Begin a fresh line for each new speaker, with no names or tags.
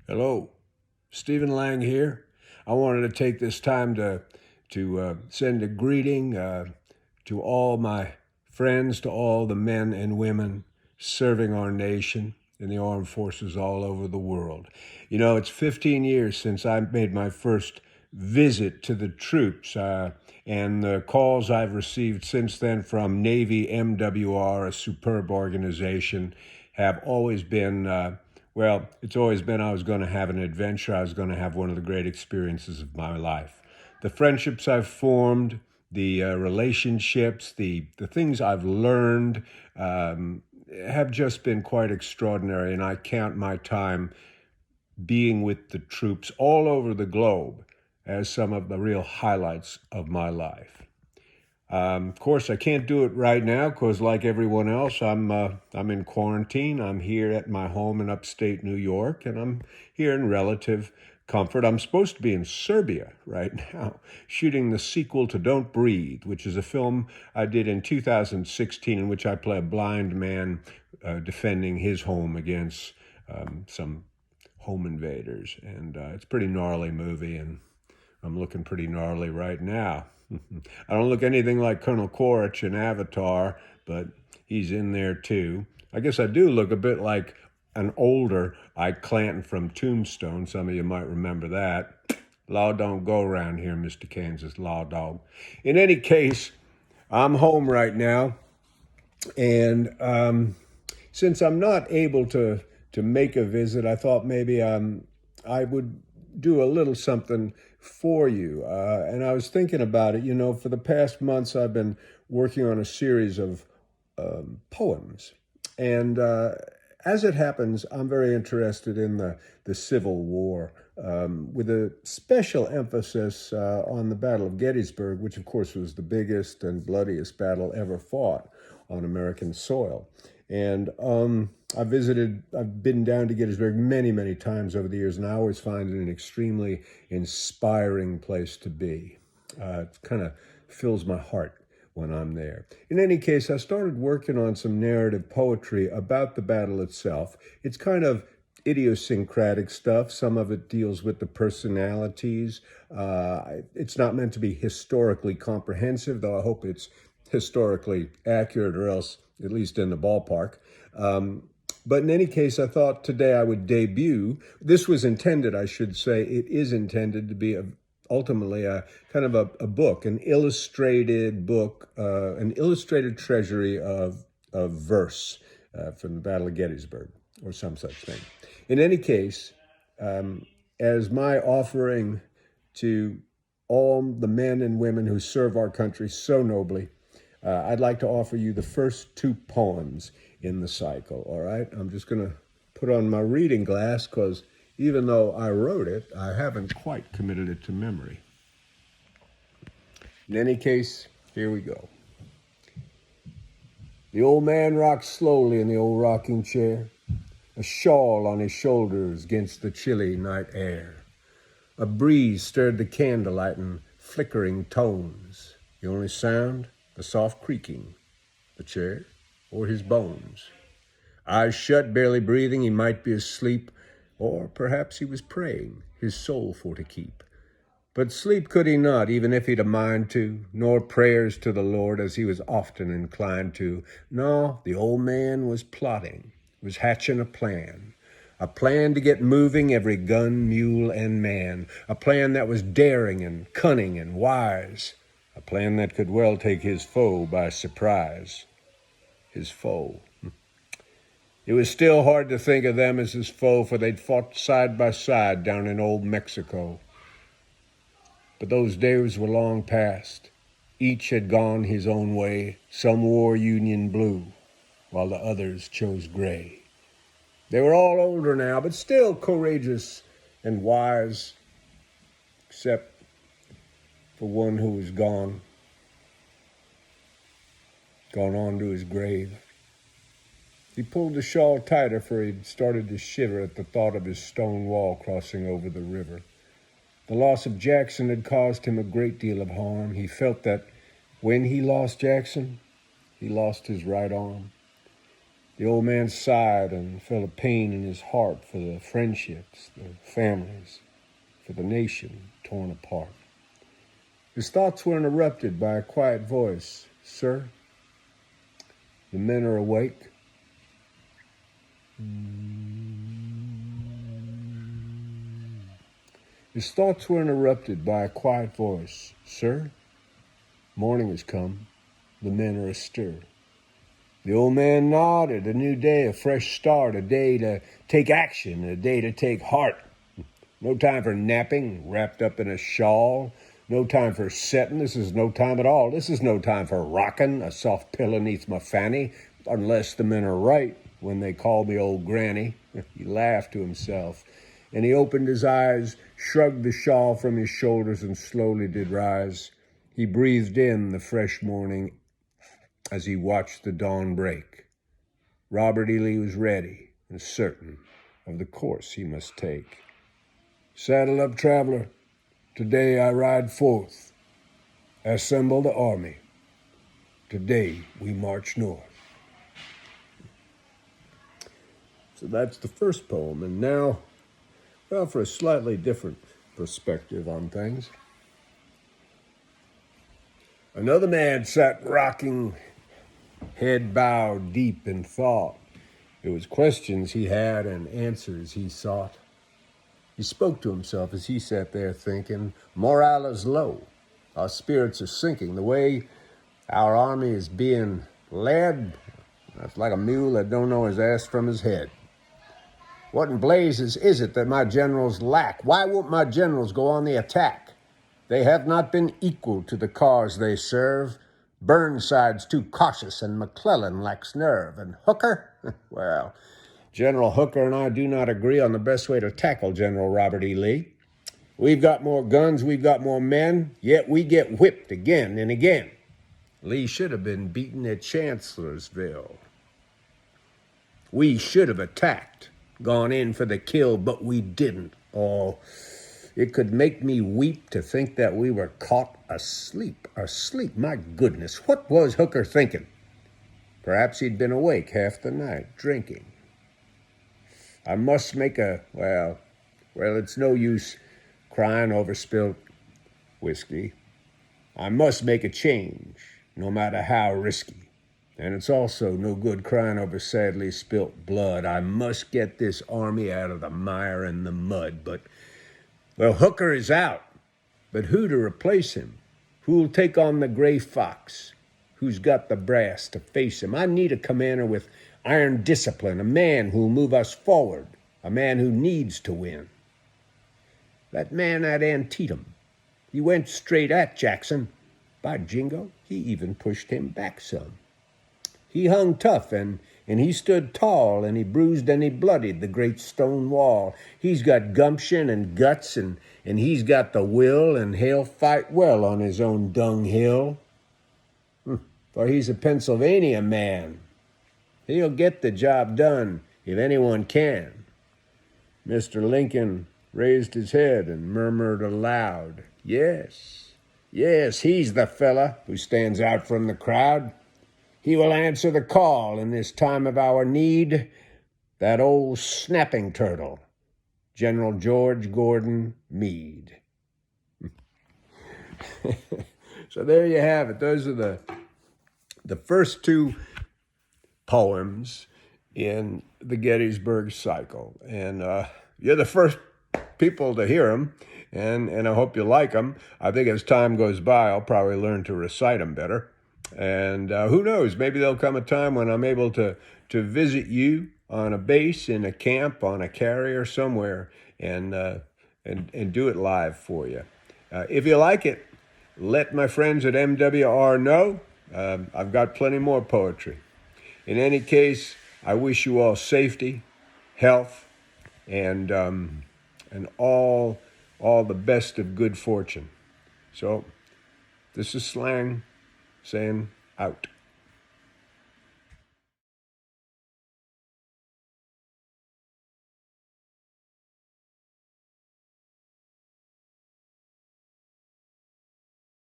Hello, Stephen Lang here. I wanted to take this time to send a greeting to all my friends, to all the men and women serving our nation in the armed forces all over the world. You know, it's 15 years since I made my first visit to the troops, and the calls I've received since then from Navy MWR, a superb organization, have always been it's always been I was going to have an adventure. I was going to have one of the great experiences of my life. The friendships I've formed, the relationships, the things I've learned have just been quite extraordinary. And I count my time being with the troops all over the globe as some of the real highlights of my life. Of course, I can't do it right now because, like everyone else, I'm in quarantine. I'm here at my home in upstate New York, and I'm here in relative comfort. I'm supposed to be in Serbia right now, shooting the sequel to Don't Breathe, which is a film I did in 2016, in which I play a blind man defending his home against some home invaders, and it's a pretty gnarly movie, and I'm looking pretty gnarly right now. I don't look anything like Colonel Quaritch in Avatar, but he's in there too. I guess I do look a bit like an older Ike Clanton from Tombstone. Some of you might remember that. Law don't go around here, Mr. Kansas Law Dog. In any case, I'm home right now, and since I'm not able to make a visit, I thought maybe I would do a little something for you. And I was thinking about it. You know, for the past months, I've been working on a series of poems. And as it happens, I'm very interested in the Civil War, with a special emphasis on the Battle of Gettysburg, which, of course, was the biggest and bloodiest battle ever fought on American soil. And I've been down to Gettysburg many, many times over the years, and I always find it an extremely inspiring place to be. It kind of fills my heart when I'm there. In any case, I started working on some narrative poetry about the battle itself. It's kind of idiosyncratic stuff. Some of it deals with the personalities. It's not meant to be historically comprehensive, though I hope it's historically accurate, or else at least in the ballpark. But in any case, I thought today I would debut. This was intended, I should say, it is intended to be ultimately a kind of a book, an illustrated book, an illustrated treasury of verse from the Battle of Gettysburg, or some such thing. In any case, as my offering to all the men and women who serve our country so nobly, I'd like to offer you the first two poems in the cycle, all right? I'm just going to put on my reading glass because even though I wrote it, I haven't quite committed it to memory. In any case, here we go. The old man rocked slowly in the old rocking chair, a shawl on his shoulders against the chilly night air. A breeze stirred the candlelight in flickering tones. The only sound, the soft creaking, the chair, or his bones. Eyes shut, barely breathing, he might be asleep, or perhaps he was praying, his soul for to keep. But sleep could he not, even if he'd a mind to, nor prayers to the Lord, as he was often inclined to. No, the old man was plotting, was hatching a plan to get moving every gun, mule, and man, a plan that was daring and cunning and wise, a plan that could well take his foe by surprise. His foe. It was still hard to think of them as his foe, for they'd fought side by side down in old Mexico. But those days were long past. Each had gone his own way. Some wore Union blue, while the others chose gray. They were all older now, but still courageous and wise, except for one who was gone on to his grave. He pulled the shawl tighter, for he'd started to shiver at the thought of his stone wall crossing over the river. The loss of Jackson had caused him a great deal of harm. He felt that when he lost Jackson, he lost his right arm. The old man sighed and felt a pain in his heart for the friendships, the families, for the nation torn apart. His thoughts were interrupted by a quiet voice. "Sir, the men are awake." His thoughts were interrupted by a quiet voice. "Sir, morning has come. The men are astir." The old man nodded. A new day, a fresh start, a day to take action, a day to take heart. No time for napping, wrapped up in a shawl. No time for setting. This is no time at all. This is no time for rocking a soft pillow neath my fanny, unless the men are right when they call me old granny. He laughed to himself, and he opened his eyes, shrugged the shawl from his shoulders, and slowly did rise. He breathed in the fresh morning as he watched the dawn break. Robert E. Lee was ready and certain of the course he must take. "Saddle up, traveler. Today I ride forth. Assemble the army. Today we march north." So that's the first poem. And now, well, for a slightly different perspective on things. Another man sat rocking, head bowed deep in thought. It was questions he had and answers he sought. He spoke to himself as he sat there thinking, morale is low. Our spirits are sinking. The way our army is being led, that's like a mule that don't know his ass from his head. What in blazes is it that my generals lack? Why won't my generals go on the attack? They have not been equal to the cause they serve. Burnside's too cautious and McClellan lacks nerve. And Hooker? Well, General Hooker and I do not agree on the best way to tackle General Robert E. Lee. We've got more guns, we've got more men, yet we get whipped again and again. Lee should have been beaten at Chancellorsville. We should have attacked, gone in for the kill, but we didn't. Oh, it could make me weep to think that we were caught asleep. Asleep, my goodness, what was Hooker thinking? Perhaps he'd been awake half the night, drinking. I must make well, it's no use crying over spilt whiskey. I must make a change, no matter how risky. And it's also no good crying over sadly spilt blood. I must get this army out of the mire and the mud. But, well, Hooker is out. But who to replace him? Who'll take on the gray fox? Who's got the brass to face him? I need a commander with iron discipline, a man who'll move us forward, a man who needs to win. That man at Antietam, he went straight at Jackson. By jingo, he even pushed him back some. He hung tough and he stood tall, and he bruised and he bloodied the great stone wall. He's got gumption and guts, and he's got the will, and he'll fight well on his own dung hill. For he's a Pennsylvania man. He'll get the job done if anyone can. Mr. Lincoln raised his head and murmured aloud, yes, he's the fella who stands out from the crowd. He will answer the call in this time of our need. That old snapping turtle, General George Gordon Meade. So there you have it. Those are the first two poems in the Gettysburg cycle. And you're the first people to hear them, and I hope you like them. I think as time goes by, I'll probably learn to recite them better. And who knows, maybe there'll come a time when I'm able to visit you on a base, in a camp, on a carrier somewhere, and do it live for you. If you like it, let my friends at MWR know. I've got plenty more poetry. In any case, I wish you all safety, health, and all the best of good fortune. So, this is Slang saying out.